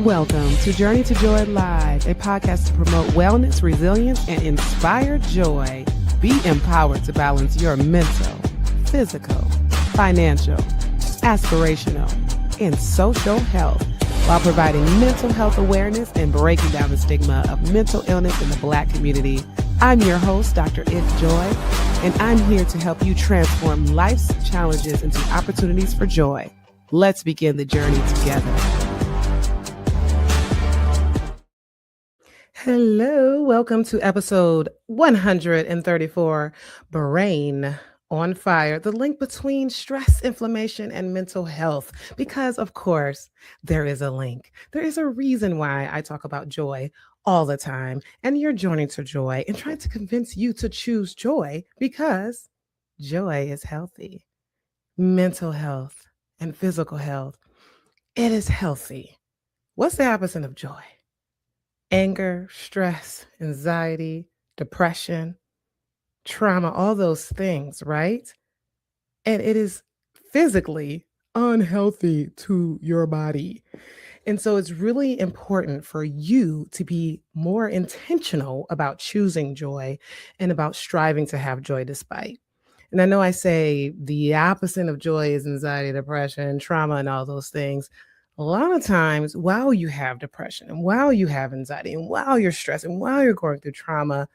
Welcome to Journey to Joy Live, a podcast to promote wellness, resilience, and inspire joy. Be empowered to balance your mental, physical, financial, aspirational, and social health while providing mental health awareness and breaking down the stigma of mental illness in the Black community. I'm your host, Dr. If Joy, and I'm here to help you transform life's challenges into opportunities for joy. Let's begin the journey together. Hello, welcome to episode 134, Brain on Fire, the link between stress, inflammation, and mental health. Because, of course, there is a link. There is a reason why I talk about joy all the time, and you're joining to joy and trying to convince you to choose joy because joy is healthy. Mental health and physical health, it is healthy. What's the opposite of joy? Anger, stress, anxiety, depression, trauma, all those things, right? And it is physically unhealthy to your body. And so it's really important for you to be more intentional about choosing joy and about striving to have joy despite. And I know I say the opposite of joy is anxiety, depression, trauma, and all those things. A lot of times, while you have depression and while you have anxiety and while you're stressed and while you're going through trauma,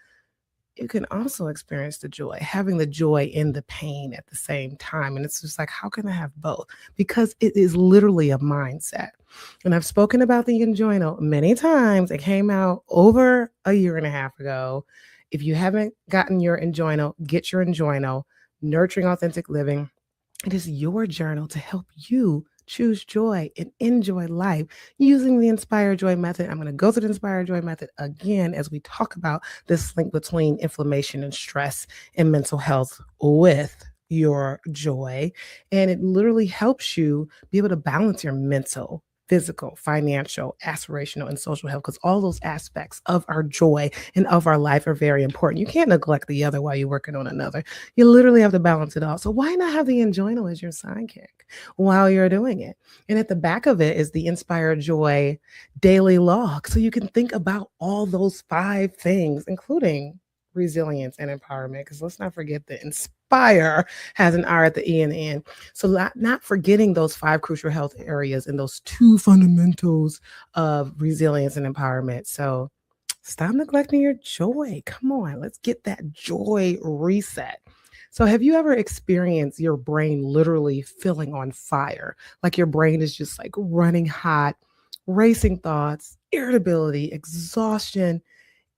you can also experience the joy, having the joy in the pain at the same time. And it's just like, how can I have both? Because it is literally a mindset. And I've spoken about the Enjoyno many times. It came out over a year and a half ago. If you haven't gotten your Enjoyno, get your Enjoyno, Nurturing Authentic Living. It is your journal to help you choose joy and enjoy life using the Inspire Joy method. I'm going to go through the Inspire Joy method again as we talk about this link between inflammation and stress and mental health with your joy. And it literally helps you be able to balance your mental, physical, financial, aspirational, and social health, because all those aspects of our joy and of our life are very important. You can't neglect the other while you're working on another. You literally have to balance it all. So why not have the Enjoyno as your sidekick while you're doing it? And at the back of it is the Inspire Joy daily log. So you can think about all those 5 things, including resilience and empowerment, because let's not forget that Inspire has an R at the E and the N. So not forgetting those 5 crucial health areas and those 2 fundamentals of resilience and empowerment. So stop neglecting your joy. Come on, let's get that joy reset. So have you ever experienced your brain literally feeling on fire? Like your brain is just like running hot, racing thoughts, irritability, exhaustion,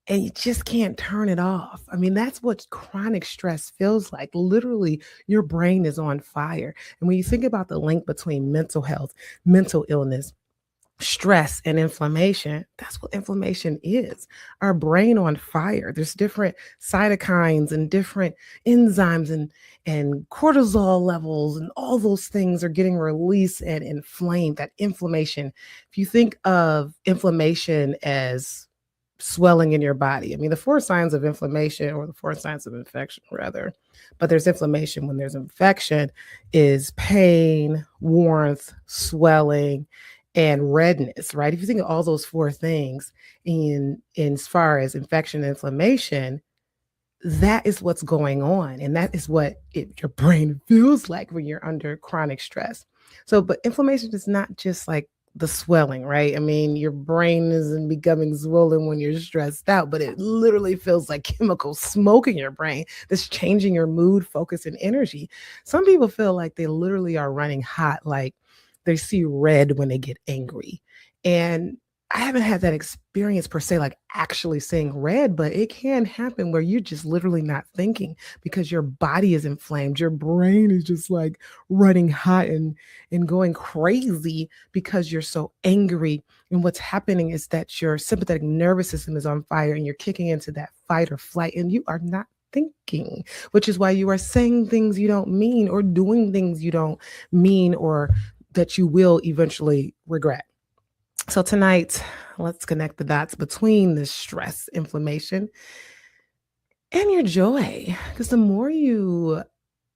and you just can't turn it off. I mean, that's what chronic stress feels like. Literally, your brain is on fire. And when you think about the link between mental health, mental illness, stress, and inflammation, that's what inflammation is. Our brain on fire. There's different cytokines and different enzymes and cortisol levels, and all those things are getting released and inflamed. That inflammation, if you think of inflammation as swelling in your body. I mean, the 4 signs of inflammation, or the 4 signs of infection, rather, but there's inflammation. When there's infection, is pain, warmth, swelling, and redness, right? If you think of all those 4 things in as far as infection and inflammation, that is what's going on. And that is what your brain feels like when you're under chronic stress. So, but inflammation is not just like the swelling, right? I mean, your brain isn't becoming swollen when you're stressed out, but it literally feels like chemical smoke in your brain that's changing your mood, focus, and energy. Some people feel like they literally are running hot, like they see red when they get angry. And I haven't had that experience per se, like actually seeing red, but it can happen where you're just literally not thinking because your body is inflamed. Your brain is just like running hot and going crazy because you're so angry. And what's happening is that your sympathetic nervous system is on fire and you're kicking into that fight or flight, and you are not thinking, which is why you are saying things you don't mean or doing things you don't mean or that you will eventually regret. So tonight, let's connect the dots between the stress, inflammation, and your joy. Because the more you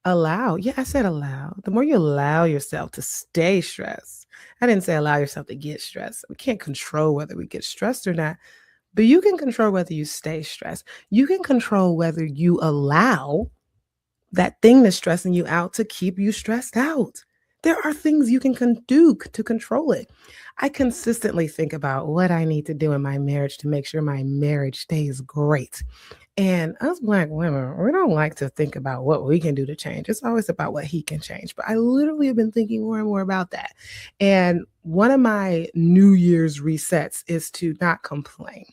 Allow. Yeah, I said allow. The more you allow yourself to stay stressed, I didn't say allow yourself to get stressed. We can't control whether we get stressed or not, but you can control whether you stay stressed. You can control whether you allow that thing that's stressing you out to keep you stressed out. There are things you can do to control it. I consistently think about what I need to do in my marriage to make sure my marriage stays great. And us Black women, we don't like to think about what we can do to change. It's always about what he can change. But I literally have been thinking more and more about that. And one of my New Year's resets is to not complain.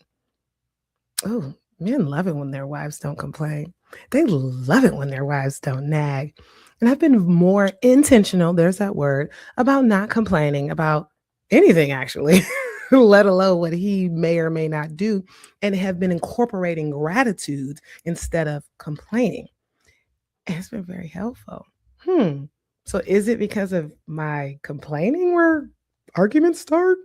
Oh, men love it when their wives don't complain. They love it when their wives don't nag. And I've been more intentional, there's that word, about not complaining about anything actually, let alone what he may or may not do, and have been incorporating gratitude instead of complaining. And it's been very helpful. So is it because of my complaining where arguments start?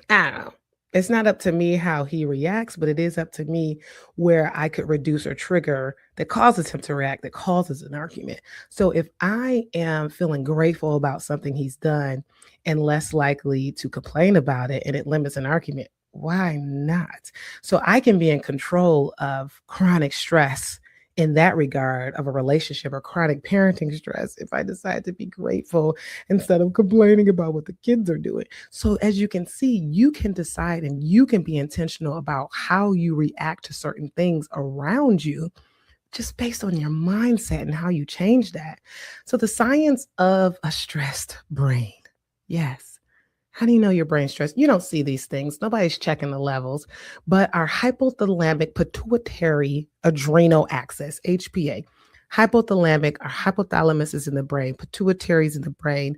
I don't know. It's not up to me how he reacts, but it is up to me where I could reduce or trigger that causes him to react, that causes an argument. So if I am feeling grateful about something he's done and less likely to complain about it and it limits an argument, why not? So I can be in control of chronic stress in that regard of a relationship or chronic parenting stress if I decide to be grateful instead of complaining about what the kids are doing. So as you can see, you can decide and you can be intentional about how you react to certain things around you just based on your mindset and how you change that. So the science of a stressed brain. Yes. How do you know your brain's stressed? You don't see these things. Nobody's checking the levels, but our hypothalamic pituitary adrenal axis, HPA, hypothalamic, our hypothalamus is in the brain, pituitary is in the brain,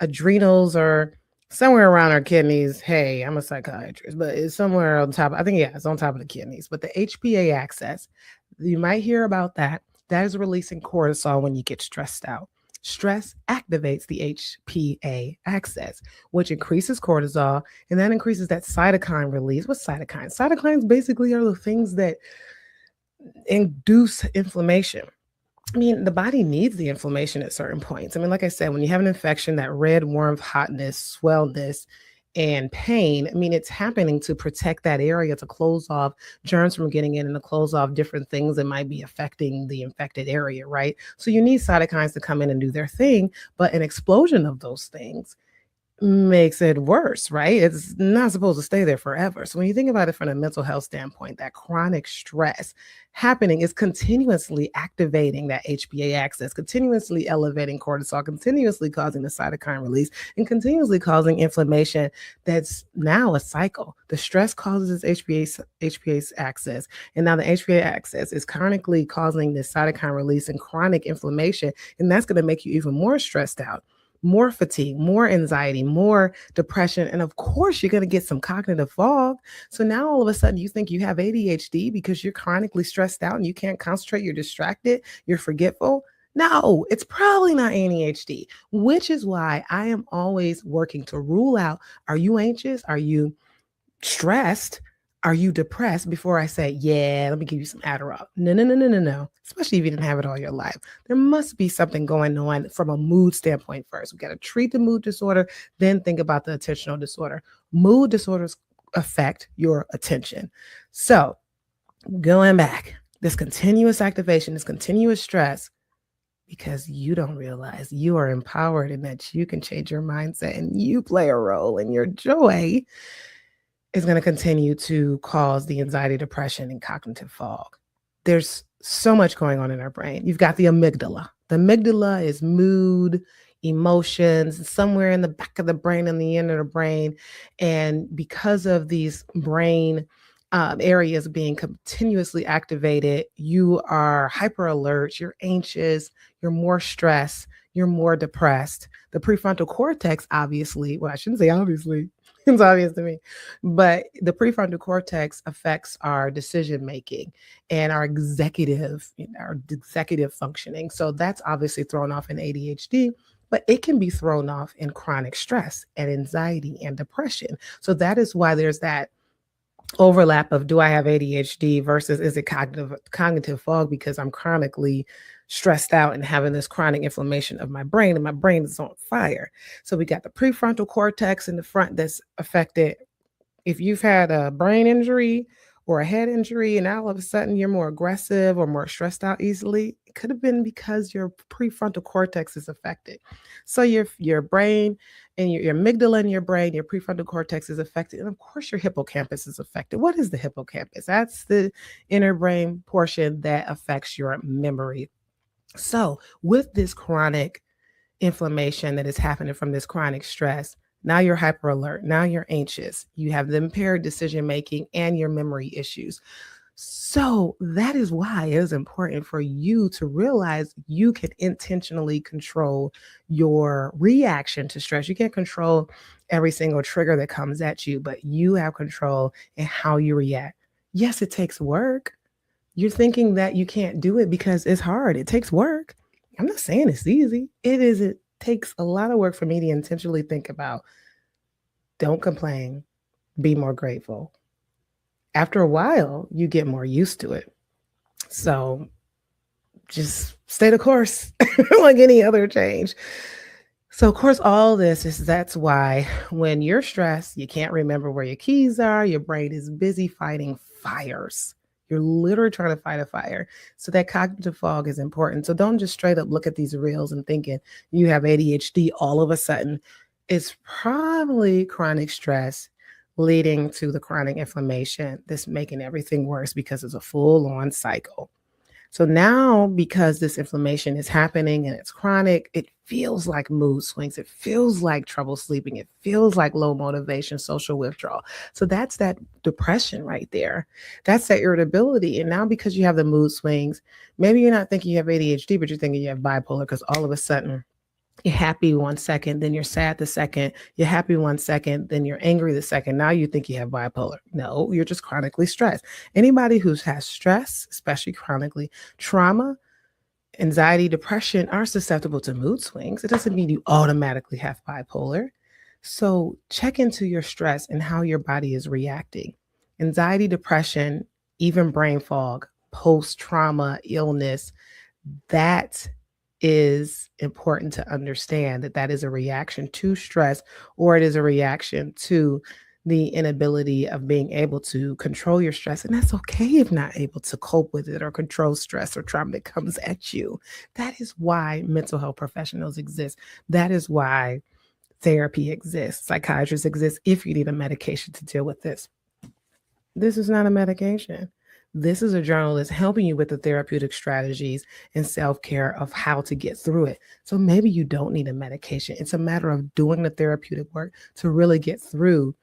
adrenals are somewhere around our kidneys. Hey, I'm a psychiatrist, but it's somewhere on top. I think, yeah, it's on top of the kidneys, but the HPA axis, you might hear about that. That is releasing cortisol when you get stressed out. Stress activates the HPA axis, which increases cortisol, and that increases that cytokine release. What's cytokines? Cytokines basically are the things that induce inflammation. I mean, the body needs the inflammation at certain points. I mean, like I said, when you have an infection, that red warmth, hotness, swellness, and pain, I mean, it's happening to protect that area, to close off germs from getting in and to close off different things that might be affecting the infected area, right? So you need cytokines to come in and do their thing, but an explosion of those things makes it worse, right? It's not supposed to stay there forever. So when you think about it from a mental health standpoint, that chronic stress happening is continuously activating that HPA axis, continuously elevating cortisol, continuously causing the cytokine release, and continuously causing inflammation. That's now a cycle. The stress causes this HPA axis, and now the HPA axis is chronically causing this cytokine release and chronic inflammation, and that's going to make you even more stressed out, more fatigue, more anxiety, more depression. And of course, you're going to get some cognitive fog. So now all of a sudden you think you have ADHD because you're chronically stressed out and you can't concentrate, you're distracted, you're forgetful. No, it's probably not ADHD, which is why I am always working to rule out, are you anxious? Are you stressed? Are you depressed? Before I say, yeah, let me give you some Adderall. No. Especially if you didn't have it all your life. There must be something going on from a mood standpoint first. We got to treat the mood disorder, then think about the attentional disorder. Mood disorders affect your attention. So going back, this continuous activation, this continuous stress, because you don't realize you are empowered and that you can change your mindset and you play a role in your joy, is going to continue to cause the anxiety, depression, and cognitive fog. There's so much going on in our brain. You've got the amygdala. The amygdala is mood, emotions, somewhere in the back of the brain and the end of the brain. And because of these brain areas being continuously activated, you are hyper alert, you're anxious, you're more stressed, you're more depressed. The prefrontal cortex, obviously, well, I shouldn't say obviously, it's obvious to me, but the prefrontal cortex affects our decision making and our executive functioning. So that's obviously thrown off in ADHD, but it can be thrown off in chronic stress and anxiety and depression. So that is why there's that overlap of, do I have ADHD versus is it cognitive fog because I'm chronically stressed out and having this chronic inflammation of my brain, and my brain is on fire. So we got the prefrontal cortex in the front that's affected. If you've had a brain injury or a head injury and all of a sudden you're more aggressive or more stressed out easily, it could have been because your prefrontal cortex is affected. So your brain and your amygdala in your brain, your prefrontal cortex is affected. And of course, your hippocampus is affected. What is the hippocampus? That's the inner brain portion that affects your memory. So, with this chronic inflammation that is happening from this chronic stress, now you're hyper alert. Now you're anxious. You have the impaired decision making and your memory issues. So, that is why it is important for you to realize you can intentionally control your reaction to stress. You can't control every single trigger that comes at you, but you have control in how you react. Yes, it takes work. You're thinking that you can't do it because it's hard. It takes work. I'm not saying it's easy. It is. It takes a lot of work for me to intentionally think about, don't complain, be more grateful. After a while, you get more used to it. So just stay the course like any other change. So, of course, all this is that's why when you're stressed, you can't remember where your keys are. Your brain is busy fighting fires. You're literally trying to fight a fire. So that cognitive fog is important. So don't just straight up look at these reels and thinking you have ADHD all of a sudden. It's probably chronic stress leading to the chronic inflammation that's making everything worse because it's a full-on cycle. So now, because this inflammation is happening and it's chronic, it feels like mood swings. It feels like trouble sleeping. It feels like low motivation, social withdrawal. So that's that depression right there. That's that irritability. And now because you have the mood swings, maybe you're not thinking you have ADHD, but you're thinking you have bipolar because all of a sudden you're happy 1 second, then you're sad the second, you're happy 1 second, then you're angry the second. Now you think you have bipolar. No, you're just chronically stressed. Anybody who has stress, especially chronically, trauma, anxiety, depression are susceptible to mood swings. It doesn't mean you automatically have bipolar. So check into your stress and how your body is reacting. Anxiety, depression, even brain fog, post-trauma illness, that is important to understand that is a reaction to stress, or it is a reaction to the inability of being able to control your stress. And that's okay if not able to cope with it or control stress or trauma that comes at you. That is why mental health professionals exist. That is why therapy exists. Psychiatrists exist if you need a medication to deal with this. This is not a medication. This is a journal that's helping you with the therapeutic strategies and self-care of how to get through it. So maybe you don't need a medication. It's a matter of doing the therapeutic work to really get through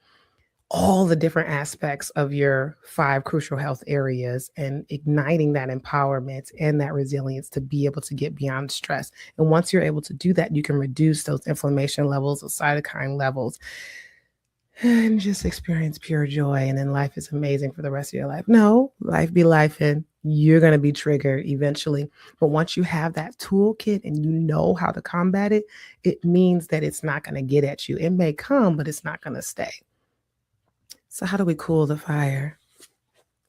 all the different aspects of your 5 crucial health areas and igniting that empowerment and that resilience to be able to get beyond stress. And once you're able to do that, you can reduce those inflammation levels, those cytokine levels, and just experience pure joy. And then life is amazing for the rest of your life. No, life be life, and you're going to be triggered eventually. But once you have that toolkit and you know how to combat it, it means that it's not going to get at you. It may come, but it's not going to stay. So how do we cool the fire?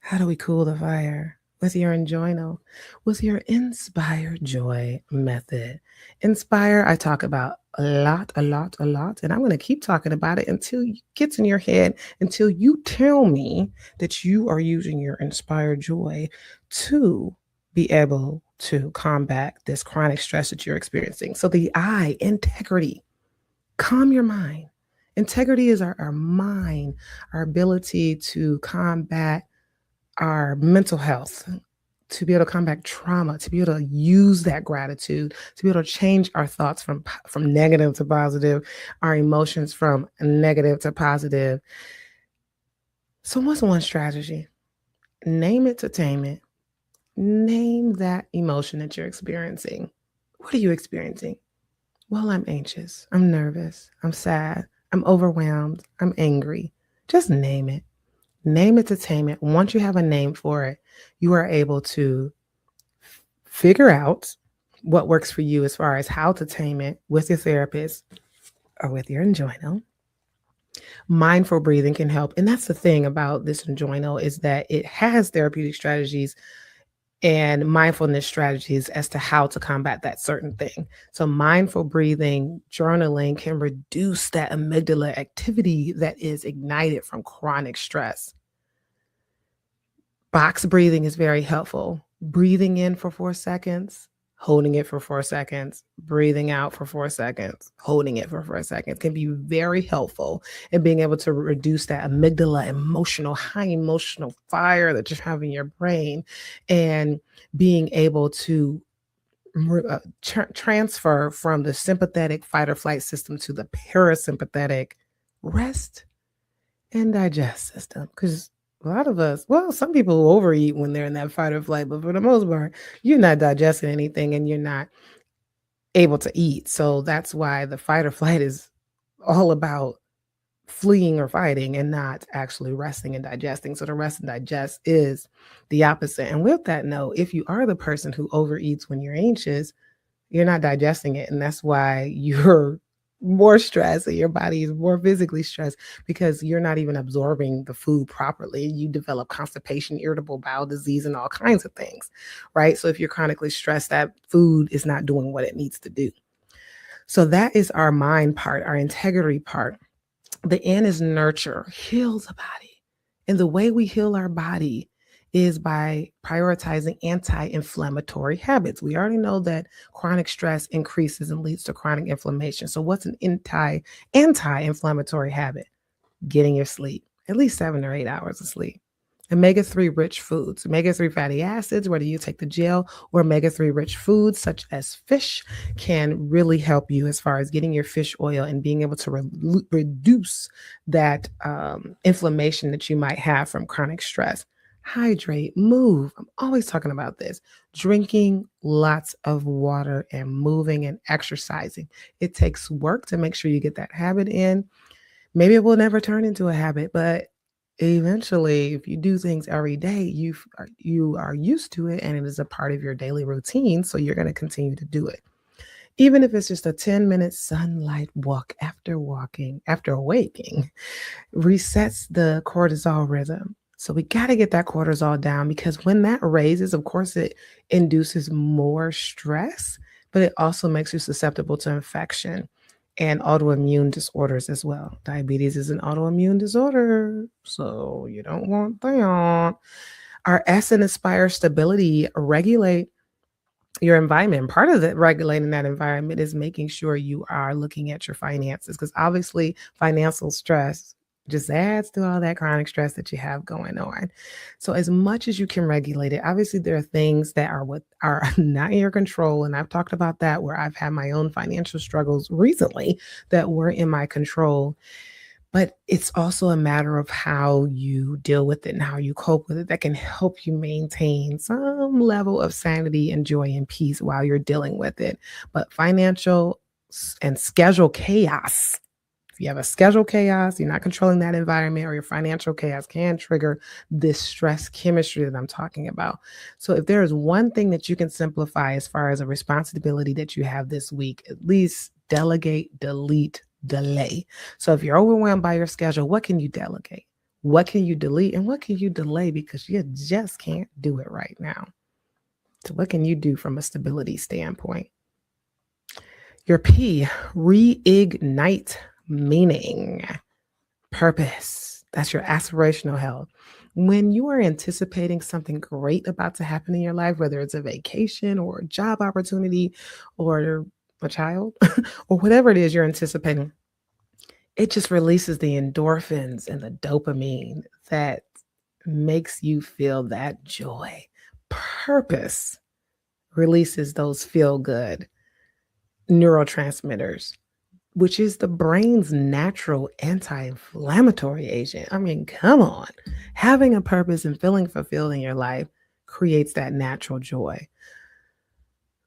How do we cool the fire? With your Enjoyno, with your Inspire Joy method. Inspire, I talk about a lot, and I'm going to keep talking about it until it gets in your head, until you tell me that you are using your Inspire Joy to be able to combat this chronic stress that you're experiencing. So the I, integrity, calm your mind. Integrity is our mind, our ability to combat our mental health, to be able to combat trauma, to be able to use that gratitude, to be able to change our thoughts from negative to positive, our emotions from negative to positive. So what's one strategy? Name it to tame it. Name that emotion that you're experiencing. What are you experiencing? Well, I'm anxious. I'm nervous. I'm sad. I'm overwhelmed. I'm angry. Just name it. Name it to tame it. Once you have a name for it, you are able to figure out what works for you as far as how to tame it with your therapist or with your Enjoyno. Mindful breathing can help. And that's the thing about this Enjoyno, is that it has therapeutic strategies and mindfulness strategies as to how to combat that certain thing. So, mindful breathing, journaling can reduce that amygdala activity that is ignited from chronic stress. Box breathing is very helpful. Breathing in for 4 seconds, holding it for 4 seconds, breathing out for 4 seconds, holding it for 4 seconds can be very helpful in being able to reduce that amygdala high emotional fire that you have in your brain, and being able to transfer from the sympathetic fight or flight system to the parasympathetic rest and digest system. Because a lot of us, well, some people overeat when they're in that fight or flight, but for the most part, you're not digesting anything and you're not able to eat. So that's why the fight or flight is all about fleeing or fighting and not actually resting and digesting. So the rest and digest is the opposite. And with that note, if you are the person who overeats when you're anxious, you're not digesting it. And that's why you're more stressed and your body is more physically stressed, because you're not even absorbing the food properly. You develop constipation, irritable bowel disease, and all kinds of things, right? So if you're chronically stressed, that food is not doing what it needs to do. So that is our mind part, our integrity part. The N is nurture, heal the body. And the way we heal our body is by prioritizing anti-inflammatory habits. We already know that chronic stress increases and leads to chronic inflammation. So what's an anti-inflammatory habit? Getting your sleep, at least 7 or 8 hours of sleep. Omega-3 rich foods, omega-3 fatty acids, whether you take the gel or omega-3 rich foods such as fish, can really help you as far as getting your fish oil and being able to reduce that inflammation that you might have from chronic stress. Hydrate, move. I'm always talking about this. Drinking lots of water and moving and exercising. It takes work to make sure you get that habit in. Maybe it will never turn into a habit, but eventually, if you do things every day, you are used to it and it is a part of your daily routine. So you're going to continue to do it. Even if it's just a 10-minute sunlight walk after waking, resets the cortisol rhythm. So we got to get that cortisol down, because when that raises, of course, it induces more stress, but it also makes you susceptible to infection and autoimmune disorders as well. Diabetes is an autoimmune disorder, so you don't want that. Our S and inspire stability, regulate your environment. Part of the regulating that environment is making sure you are looking at your finances, because obviously financial stress just adds to all that chronic stress that you have going on. So as much as you can regulate it, obviously there are things that are not in your control. And I've talked about that, where I've had my own financial struggles recently that were in my control. But it's also a matter of how you deal with it and how you cope with it that can help you maintain some level of sanity and joy and peace while you're dealing with it. But financial and schedule chaos, if you have a schedule chaos, you're not controlling that environment, or your financial chaos can trigger this stress chemistry that I'm talking about. So if there is one thing that you can simplify as far as a responsibility that you have this week, at least delegate, delete, delay. So if you're overwhelmed by your schedule, what can you delegate? What can you delete? And what can you delay because you just can't do it right now? So what can you do from a stability standpoint? Your P, reignite meaning, purpose. That's your aspirational health. When you are anticipating something great about to happen in your life, whether it's a vacation or a job opportunity or a child or whatever it is you're anticipating, it just releases the endorphins and the dopamine that makes you feel that joy. Purpose releases those feel good neurotransmitters, which is the brain's natural anti-inflammatory agent. I mean, come on. Having a purpose and feeling fulfilled in your life creates that natural joy.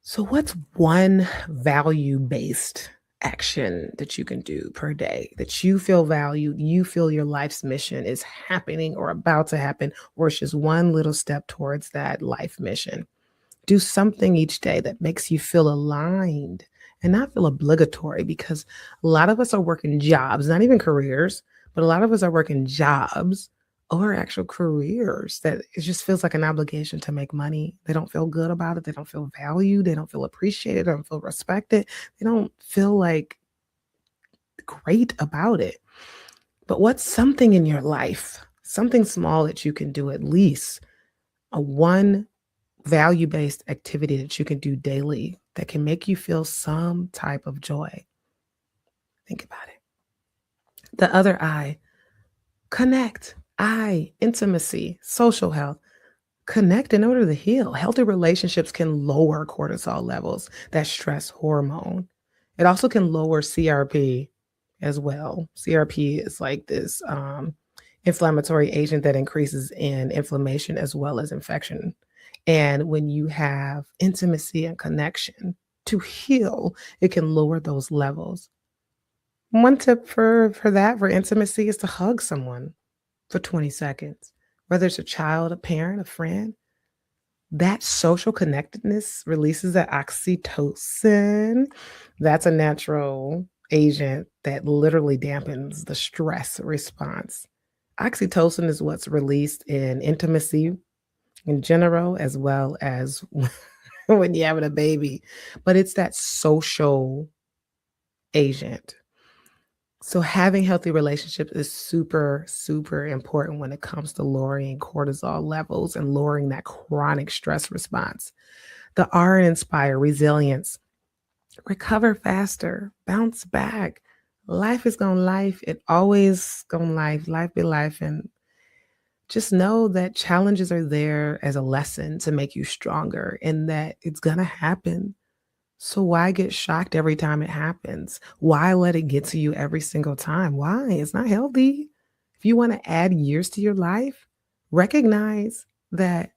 So what's one value-based action that you can do per day that you feel valued, you feel your life's mission is happening or about to happen, or it's just one little step towards that life mission? Do something each day that makes you feel aligned and not feel obligatory, because a lot of us are working jobs, not even careers, but a lot of us are working jobs or actual careers that it just feels like an obligation to make money. They don't feel good about it. They don't feel valued. They don't feel appreciated. They don't feel respected. They don't feel like great about it. But what's something in your life, something small that you can do at least, a one value based activity that you can do daily that can make you feel some type of joy? Think about it. The other I, connect. I, intimacy, social health. Connect in order to heal. Healthy relationships can lower cortisol levels, that stress hormone. It also can lower CRP as well. CRP is like this inflammatory agent that increases in inflammation as well as infection. And when you have intimacy and connection to heal, it can lower those levels. One tip for intimacy is to hug someone for 20 seconds, whether it's a child, a parent, a friend. That social connectedness releases that oxytocin. That's a natural agent that literally dampens the stress response. Oxytocin is what's released in intimacy in general, as well as when you're having a baby, but it's that social agent. So having healthy relationships is super, super important when it comes to lowering cortisol levels and lowering that chronic stress response. The R in inspire, resilience, recover faster, bounce back. Life is gonna life. It always gonna life. Life be life. And just know that challenges are there as a lesson to make you stronger and that it's gonna happen. So why get shocked every time it happens? Why let it get to you every single time? Why? It's not healthy. If you want to add years to your life, recognize that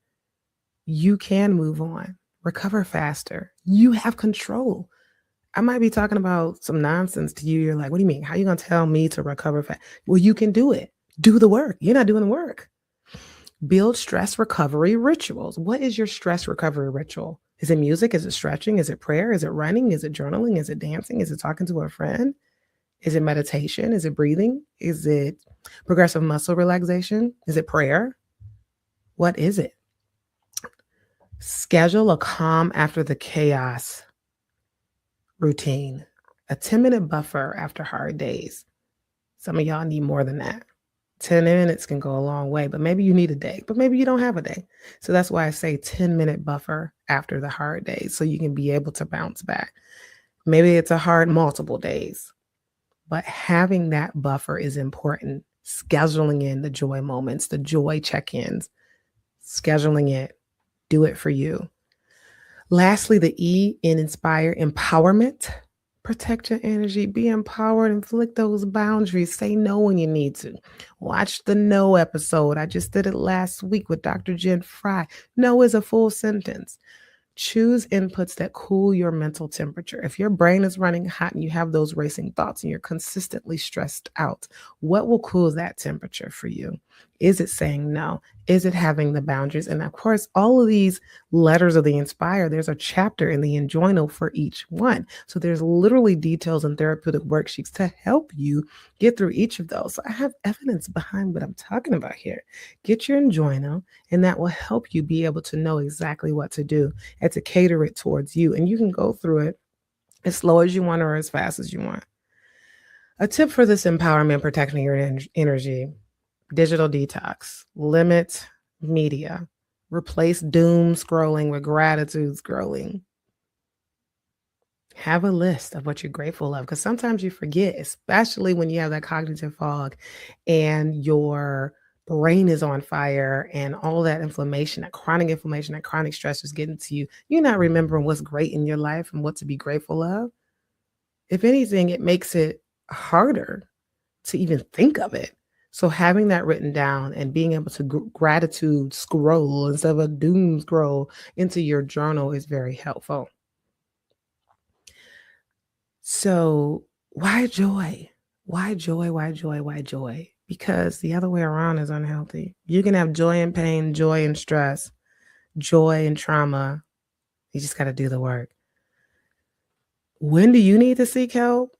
you can move on, recover faster. You have control. I might be talking about some nonsense to you. You're like, what do you mean? How are you going to tell me to recover fast? Well, you can do it. Do the work. You're not doing the work. Build stress recovery rituals. What is your stress recovery ritual? Is it music? Is it stretching? Is it prayer? Is it running? Is it journaling? Is it dancing? Is it talking to a friend? Is it meditation? Is it breathing? Is it progressive muscle relaxation? Is it prayer? What is it? Schedule a calm after the chaos routine, a 10-minute buffer after hard days. Some of y'all need more than that. 10 minutes can go a long way, but maybe you need a day, but maybe you don't have a day. So that's why I say 10-minute buffer after the hard days so you can be able to bounce back. Maybe it's a hard multiple days, but having that buffer is important. Scheduling in the joy moments, the joy check-ins, scheduling it, do it for you. Lastly, the E in inspire, empowerment. Protect your energy, be empowered, inflict those boundaries. Say no when you need to. Watch the no episode. I just did it last week with Dr. Jen Fry. No is a full sentence. Choose inputs that cool your mental temperature. If your brain is running hot and you have those racing thoughts and you're consistently stressed out, what will cool that temperature for you? Is it saying no? Is it having the boundaries? And of course, all of these letters of the Inspire, there's a chapter in the Enjoinal for each one. So there's literally details and therapeutic worksheets to help you get through each of those. So I have evidence behind what I'm talking about here. Get your Enjoinal, and that will help you be able to know exactly what to do and to cater it towards you. And you can go through it as slow as you want or as fast as you want. A tip for this empowerment, protecting your energy: digital detox, limit media, replace doom scrolling with gratitude scrolling. Have a list of what you're grateful of, because sometimes you forget, especially when you have that cognitive fog and your brain is on fire and all that inflammation, that chronic stress is getting to you. You're not remembering what's great in your life and what to be grateful of. If anything, it makes it harder to even think of it. So having that written down and being able to gratitude scroll instead of a doom scroll into your journal is very helpful. So why joy? Why joy? Why joy? Why joy? Because the other way around is unhealthy. You can have joy and pain, joy and stress, joy and trauma. You just got to do the work. When do you need to seek help?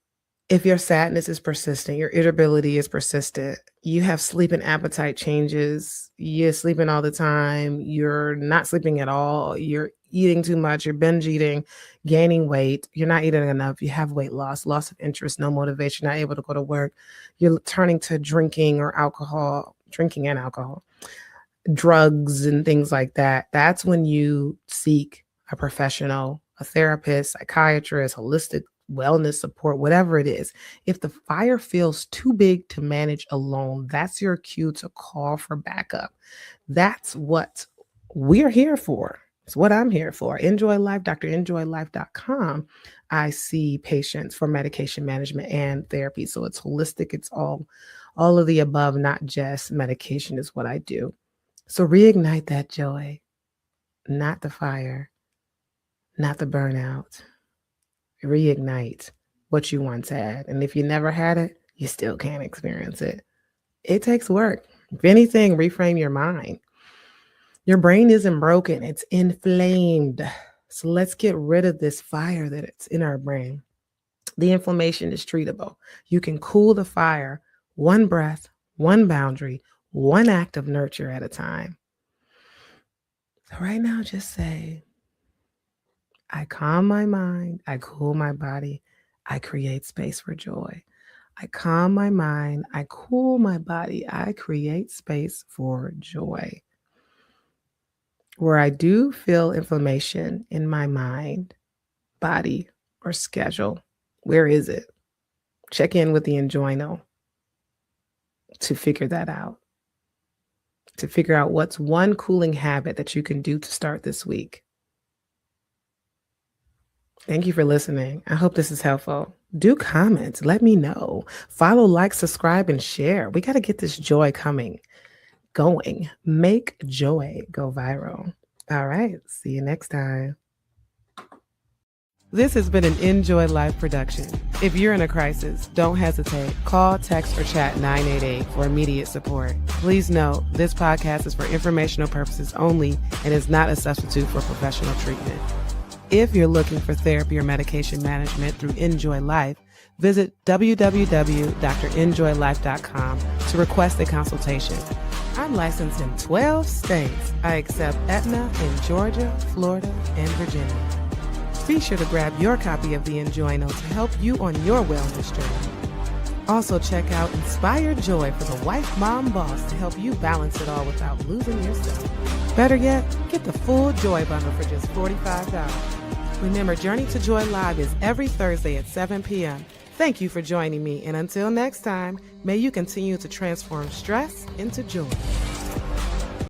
If your sadness is persistent, your irritability is persistent, You have sleep and appetite changes. You're sleeping all the time. You're not sleeping at all. You're eating too much. You're binge eating, gaining weight. You're not eating enough. You have weight loss, loss of interest, no motivation, not able to go to work. You're turning to drinking or alcohol, drinking and alcohol, drugs and things like that. That's when you seek a professional, a therapist, psychiatrist, holistic wellness support, whatever it is. If the fire feels too big to manage alone, that's your cue to call for backup. That's what we're here for. It's what I'm here for. Enjoy Life, DrEnjoyLife.com. I see patients for medication management and therapy. So it's holistic. It's all of the above, not just medication is what I do. So reignite that joy, not the fire, not the burnout. Reignite what you once had. And if you never had it, you still can't experience it. It takes work. If anything, reframe your mind. Your brain isn't broken, it's inflamed. So let's get rid of this fire that it's in our brain. The inflammation is treatable. You can cool the fire, one breath, one boundary, one act of nurture at a time. So right now, just say, I calm my mind, I cool my body, I create space for joy. I calm my mind, I cool my body, I create space for joy. Where I do feel inflammation in my mind, body, or schedule, where is it? Check in with the Enjoyno to figure that out. To figure out what's one cooling habit that you can do to start this week. Thank you for listening. I hope this is helpful. Do comment. Let me know. Follow, like, subscribe, and share. We got to get this joy going. Make joy go viral. All right. See you next time. This has been an Enjoy Life production. If you're in a crisis, don't hesitate. Call, text, or chat 988 for immediate support. Please note, this podcast is for informational purposes only and is not a substitute for professional treatment. If you're looking for therapy or medication management through Enjoy Life, visit www.DrEnjoyLife.com to request a consultation. I'm licensed in 12 states. I accept Aetna in Georgia, Florida, and Virginia. Be sure to grab your copy of the Enjoyno to help you on your wellness journey. Also check out Inspired Joy for the wife, mom, boss to help you balance it all without losing yourself. Better yet, get the full Joy bundle for just $45. Remember, Journey to Joy Live is every Thursday at 7 p.m. Thank you for joining me, and until next time, may you continue to transform stress into joy.